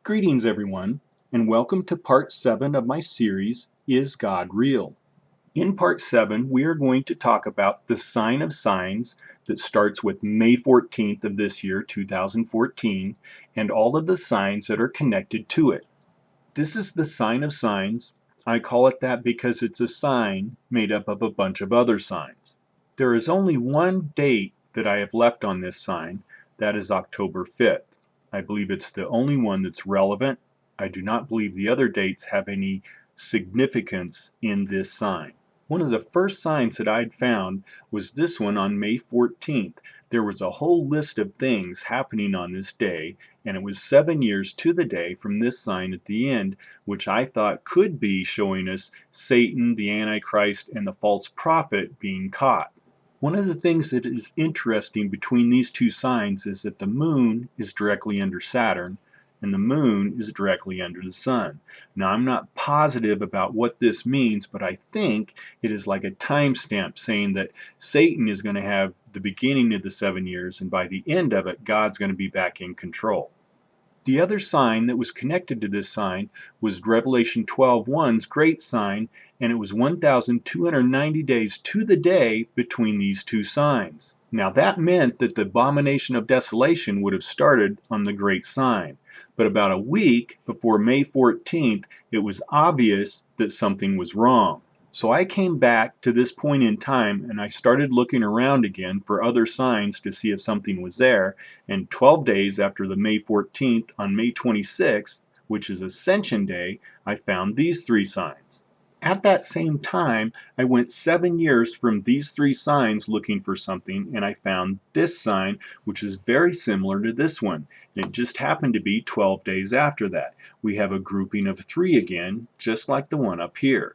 Greetings, everyone, and welcome to part 7 of my series, Is God Real? In part 7, we are going to talk about the sign of signs that starts with May 14th of this year, 2014, and all of the signs that are connected to it. This is the sign of signs. I call it that because it's a sign made up of a bunch of other signs. There is only one date that I have left on this sign, that is October 5th. I believe it's the only one that's relevant. I do not believe the other dates have any significance in this sign. One of the first signs that I'd found was this one on May 14th. There was a whole list of things happening on this day, and it was 7 years to the day from this sign at the end, which I thought could be showing us Satan, the Antichrist, and the false prophet being caught. One of the things that is interesting between these two signs is that the moon is directly under Saturn and the moon is directly under the sun. Now, I'm not positive about what this means, but I think it is like a timestamp saying that Satan is going to have the beginning of the 7 years, and by the end of it, God's going to be back in control. The other sign that was connected to this sign was Revelation 12:1's great sign, and it was 1,290 days to the day between these two signs. Now that meant that the abomination of desolation would have started on the great sign, but about a week before May 14th, it was obvious that something was wrong. So I came back to this point in time and I started looking around again for other signs to see if something was there, and 12 days after the May 14th, on May 26th, which is Ascension Day, I found these three signs. At that same time, I went 7 years from these three signs looking for something, and I found this sign, which is very similar to this one, and it just happened to be 12 days after that. We have a grouping of 3 again, just like the one up here.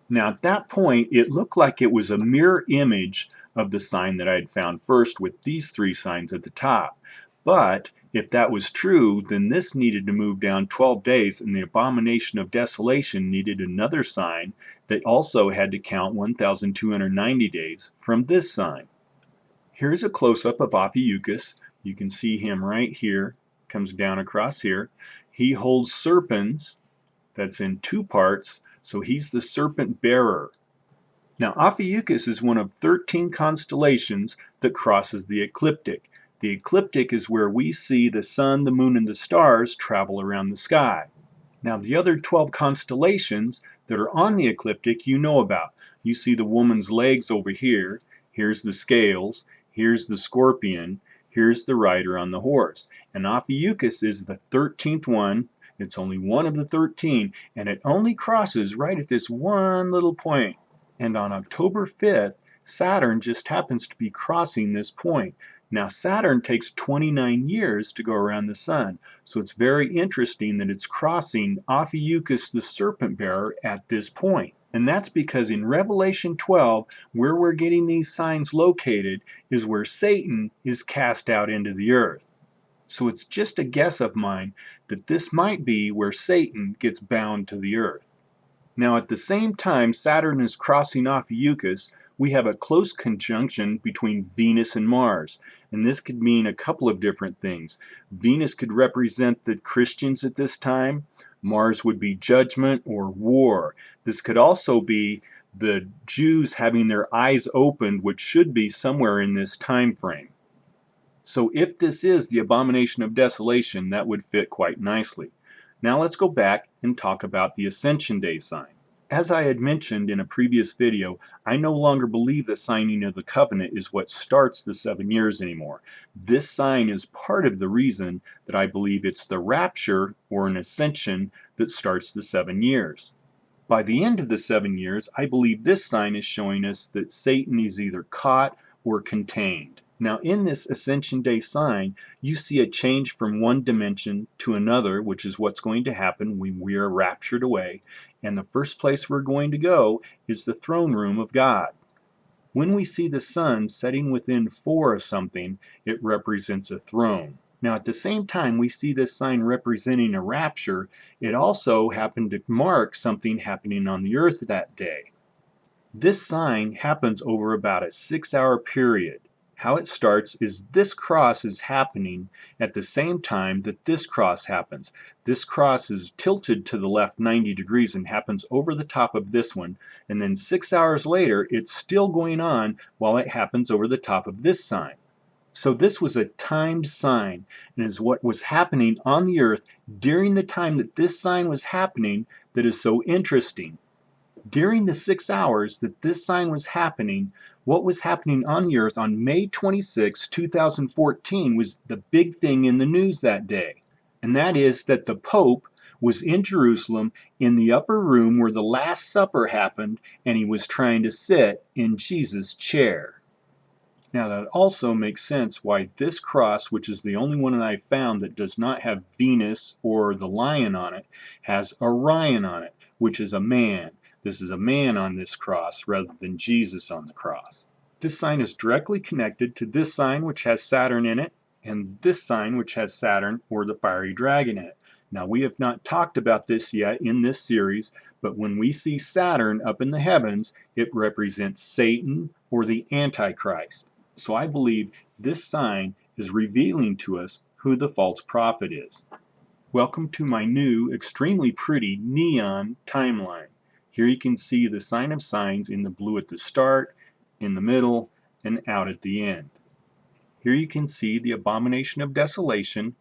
Now at that point, it looked like it was a mirror image of the sign that I had found first with these 3 signs at the top. But if that was true, then this needed to move down 12 days, and the abomination of desolation needed another sign that also had to count 1,290 days from this sign. Here's a close-up of Ophiuchus. You can see him right here, comes down across here. He holds serpents, that's in 2 parts, so he's the serpent bearer. Now Ophiuchus is one of 13 constellations that crosses the ecliptic. The ecliptic is where we see the sun, the moon, and the stars travel around the sky. Now the other 12 constellations that are on the ecliptic you know about. You see the woman's legs over here, here's the scales, here's the scorpion, here's the rider on the horse. And Ophiuchus is the 13th one. It's only one of the 13, and it only crosses right at this one little point. And on October 5th, Saturn just happens to be crossing this point. Now Saturn takes 29 years to go around the sun, so it's very interesting that it's crossing Ophiuchus the serpent bearer at this point. And that's because in Revelation 12, where we're getting these signs located is where Satan is cast out into the earth. So it's just a guess of mine that this might be where Satan gets bound to the earth. Now at the same time Saturn is crossing Ophiuchus, we have a close conjunction between Venus and Mars. And this could mean a couple of different things. Venus could represent the Christians at this time. Mars would be judgment or war. This could also be the Jews having their eyes opened, which should be somewhere in this time frame. So if this is the abomination of desolation, that would fit quite nicely. Now let's go back and talk about the Ascension Day sign. As I had mentioned in a previous video, I no longer believe the signing of the covenant is what starts the 7 years anymore. This sign is part of the reason that I believe it's the rapture or an ascension that starts the 7 years. By the end of the 7 years, I believe this sign is showing us that Satan is either caught or contained. Now in this Ascension Day sign, you see a change from one dimension to another, which is what's going to happen when we are raptured away. And the first place we're going to go is the throne room of God. When we see the sun setting within 4 of something, it represents a throne. Now at the same time we see this sign representing a rapture, it also happened to mark something happening on the earth that day. This sign happens over about a 6-hour period. How it starts is this cross is happening at the same time that this cross happens. This cross is tilted to the left 90 degrees and happens over the top of this one. And then 6 hours later, it's still going on while it happens over the top of this sign. So this was a timed sign, and is what was happening on the earth during the time that this sign was happening that is so interesting. During the 6 hours that this sign was happening, what was happening on the earth on May 26, 2014 was the big thing in the news that day. And that is that the Pope was in Jerusalem in the upper room where the Last Supper happened, and he was trying to sit in Jesus' chair. Now that also makes sense why this cross, which is the only one that I found that does not have Venus or the lion on it, has Orion on it, which is a man. This is a man on this cross rather than Jesus on the cross. This sign is directly connected to this sign which has Saturn in it, and this sign which has Saturn or the fiery dragon in it. Now we have not talked about this yet in this series, but when we see Saturn up in the heavens, it represents Satan or the Antichrist. So I believe this sign is revealing to us who the false prophet is. Welcome to my new, extremely pretty neon timeline. Here you can see the sign of signs in the blue at the start, in the middle, and out at the end. Here you can see the abomination of desolation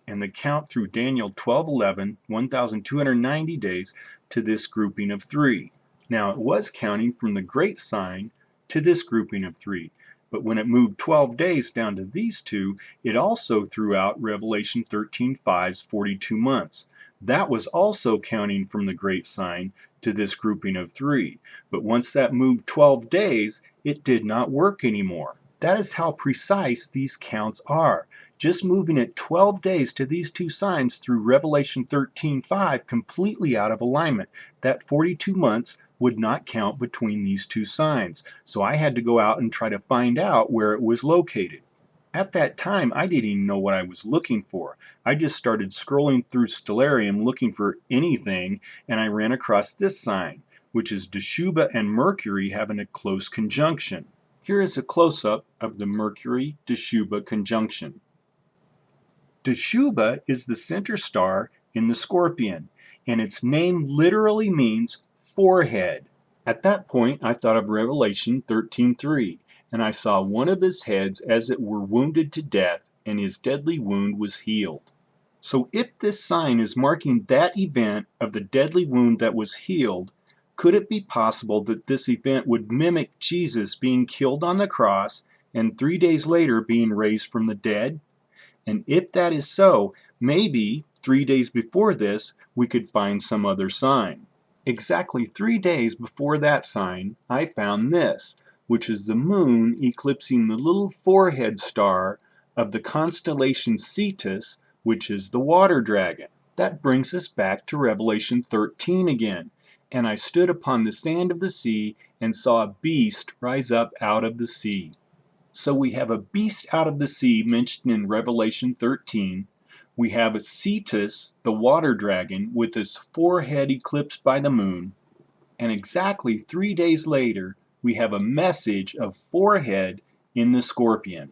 and the count through Daniel 12:11, 1,290 days to this grouping of 3. Now it was counting from the great sign to this grouping of 3. But when it moved 12 days down to these 2, it also threw out Revelation 13:5's 42 months. That was also counting from the great sign to this grouping of 3. But once that moved 12 days, it did not work anymore. That is how precise these counts are. Just moving it 12 days to these 2 signs through Revelation 13:5 completely out of alignment. That 42 months would not count between these 2 signs. So I had to go out and try to find out where it was located. At that time, I didn't even know what I was looking for. I just started scrolling through Stellarium looking for anything, and I ran across this sign, which is Deshubba and Mercury having a close conjunction. Here is a close-up of the Mercury-Deshubba conjunction. Deshubba is the center star in the Scorpion, and its name literally means forehead. At that point, I thought of Revelation 13:3. And I saw one of his heads as it were wounded to death, and his deadly wound was healed. So if this sign is marking that event of the deadly wound that was healed, could it be possible that this event would mimic Jesus being killed on the cross and 3 days later being raised from the dead? And if that is so, maybe 3 days before this, we could find some other sign. Exactly 3 days before that sign, I found this, which is the moon eclipsing the little forehead star of the constellation Cetus, which is the water dragon. That brings us back to Revelation 13 again. And I stood upon the sand of the sea and saw a beast rise up out of the sea. So we have a beast out of the sea mentioned in Revelation 13. We have a Cetus, the water dragon, with his forehead eclipsed by the moon. And exactly 3 days later, we have a message of forehead in the Scorpion.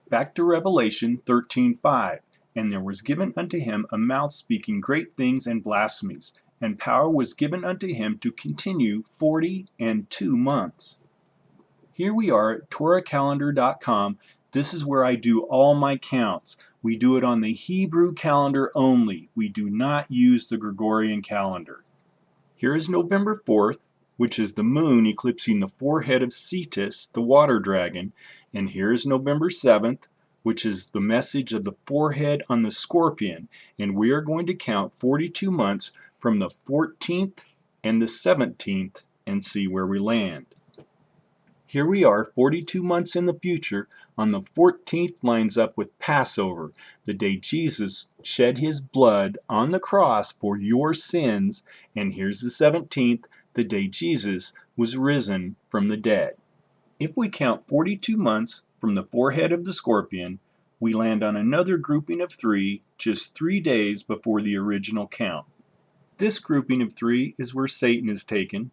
Back to Revelation 13:5. And there was given unto him a mouth speaking great things and blasphemies, and power was given unto him to continue 42 months. Here we are at TorahCalendar.com. This is where I do all my counts. We do it on the Hebrew calendar only. We do not use the Gregorian calendar. Here is November 4th, which is the moon eclipsing the forehead of Cetus, the water dragon. And here is November 7th, which is the message of the forehead on the Scorpion. And we are going to count 42 months from the 14th and the 17th and see where we land. Here we are 42 months in the future. On the 14th lines up with Passover, the day Jesus shed his blood on the cross for your sins. And here's the 17th, the day Jesus was risen from the dead. If we count 42 months from the forehead of the Scorpion, we land on another grouping of 3, just 3 days before the original count. This grouping of 3 is where Satan is taken.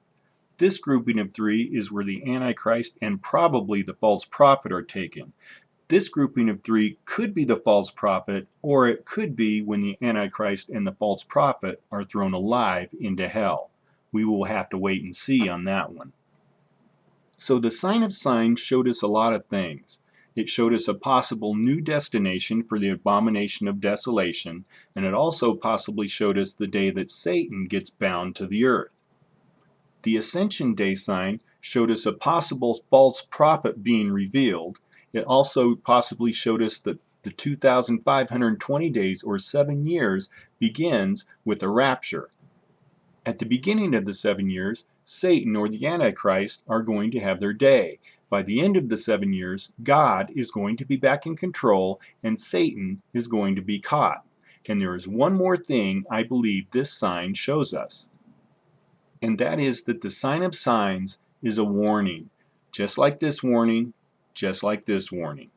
This grouping of 3 is where the Antichrist and probably the false prophet are taken. This grouping of 3 could be the false prophet, or it could be when the Antichrist and the false prophet are thrown alive into hell. We will have to wait and see on that one. So the sign of signs showed us a lot of things. It showed us a possible new destination for the abomination of desolation, and it also possibly showed us the day that Satan gets bound to the earth. The Ascension Day sign showed us a possible false prophet being revealed. It also possibly showed us that the 2,520 days or 7 years begins with a rapture. At the beginning of the 7 years, Satan or the Antichrist are going to have their day. By the end of the 7 years, God is going to be back in control and Satan is going to be caught. And there is one more thing I believe this sign shows us. And that is that the sign of signs is a warning, just like this warning, just like this warning.